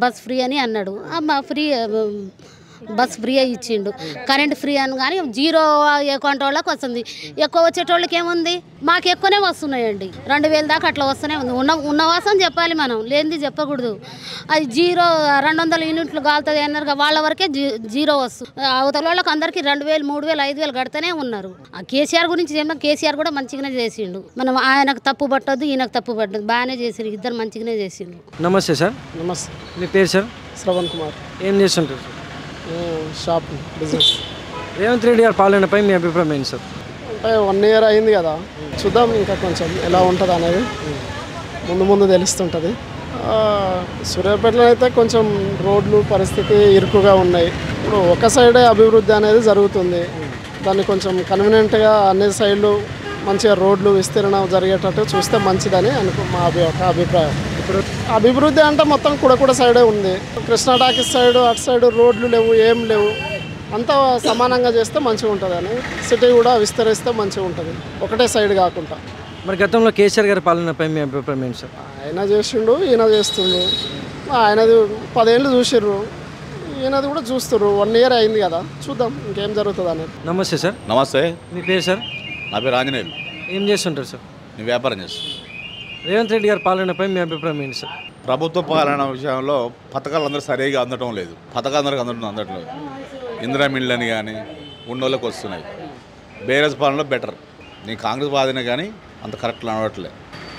Bus free అని అన్నాడు. Free bus free ఇచ్చిండు. కరెంట్ ఫ్రీ అని కానీ జీరో అకౌంట్ వాళ్ళకి వస్తుంది. ఎక్కువ వచ్చేటోళ్ళకి ఏముంది, మాకు ఎక్కువనే వస్తున్నాయండి. 2000 దాకా అట్లా వస్తూనే ఉంది. ఉన్నవాసం చెప్పాలి, మనం లేనిది చెప్పకూడదు. అది జీరో 200 యూనిట్లు కాలుతుంది అన్నారు, వాళ్ళ వరకే జీరో వస్తుంది. అవతల వాళ్ళకి అందరికీ 2000, 3000, 5000 కడితేనే ఉన్నారు. ఆ కేసీఆర్ గురించి చెప్పిన కేసీఆర్ కూడా మంచిగానే చేసిండు. మనం ఆయనకు తప్పు పట్టద్దు, ఈయనకు తప్పు పట్టదు, బాగానే చేసిండు. ఇద్దరు మంచిగానే చేసిండు. నమస్తే సార్. నమస్తే. మీ పేరు సార్? శ్రవణ్ కుమార్. ఏం చేస్తుంటారు sir? Shop business. Revanth Reddy గారి పాలనపై మీ అభిప్రాయం ఏంటి సార్? అంటే 1 ఇయర్ అయింది కదా, చూద్దాం ఇంకా కొంచెం ఎలా ఉంటుంది అనేది ముందు తెలుస్తుంటుంది. సూర్యాపేటలో అయితే కొంచెం రోడ్లు పరిస్థితి ఇరుకుగా ఉన్నాయి. ఇప్పుడు ఒక సైడే అభివృద్ధి అనేది జరుగుతుంది. దాన్ని కొంచెం కన్వీనియంట్గా అన్ని సైడ్లు మంచిగా రోడ్లు విస్తీర్ణం జరిగేటట్టు చూస్తే మంచిదని మా అభిప్రాయం. ఇప్పుడు అభివృద్ధి అంటే మొత్తం కూడా సైడే ఉంది. కృష్ణా టాకీస్ సైడ్ అటు సైడ్ రోడ్లు లేవు, ఏం లేవు. అంతా సమానంగా చేస్తే మంచిగా ఉంటుంది అని, సిటీ కూడా విస్తరిస్తే మంచిగా ఉంటుంది, ఒకటే సైడ్ కాకుండా. మరి గతంలో కేసీఆర్ గారి పాలనపై మీ అభిప్రాయం ఏంటి సార్? ఆయన చేసిండు, ఈయన చేస్తుండు. ఆయనది 10 ఏళ్ళు చూసిర్రు, ఈయనది కూడా చూస్తుర్రు. 1 ఇయర్ అయింది కదా, చూద్దాం ఇంకేం జరుగుతుంది అనేది. నమస్తే సార్. నమస్తే. మీ పేరు సార్? నా పేరు ఆంజనేయులు. ఏం చేస్తుంటారు సార్? నేను వ్యాపారం చేస్తాను. రేవంత్ రెడ్డి గారి పాలనపై మీ అభిప్రాయం ఏంటి సార్? ప్రభుత్వ పాలన విషయంలో పథకాలు అందరూ సరిగా అందటం లేదు. పథకాలు అందరికి అందట్లేదు. ఇందిరా మిల్లని కానీ ఉన్నోళ్ళకి వస్తున్నాయి. బేరస్ పాలనలో బెటర్. నేను కాంగ్రెస్ వాదినే కానీ అంత కరెక్ట్ అనవట్లేదు.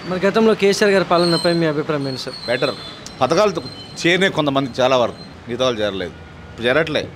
మరి గతంలో కేసీఆర్ గారి పాలనపై మీ అభిప్రాయం ఏంటి సార్? బెటర్. పథకాలు చేరినాయి కొంతమంది, చాలా వరకు. మిగతా వాళ్ళు చేరలేదు, ఇప్పుడు చేరట్లేదు.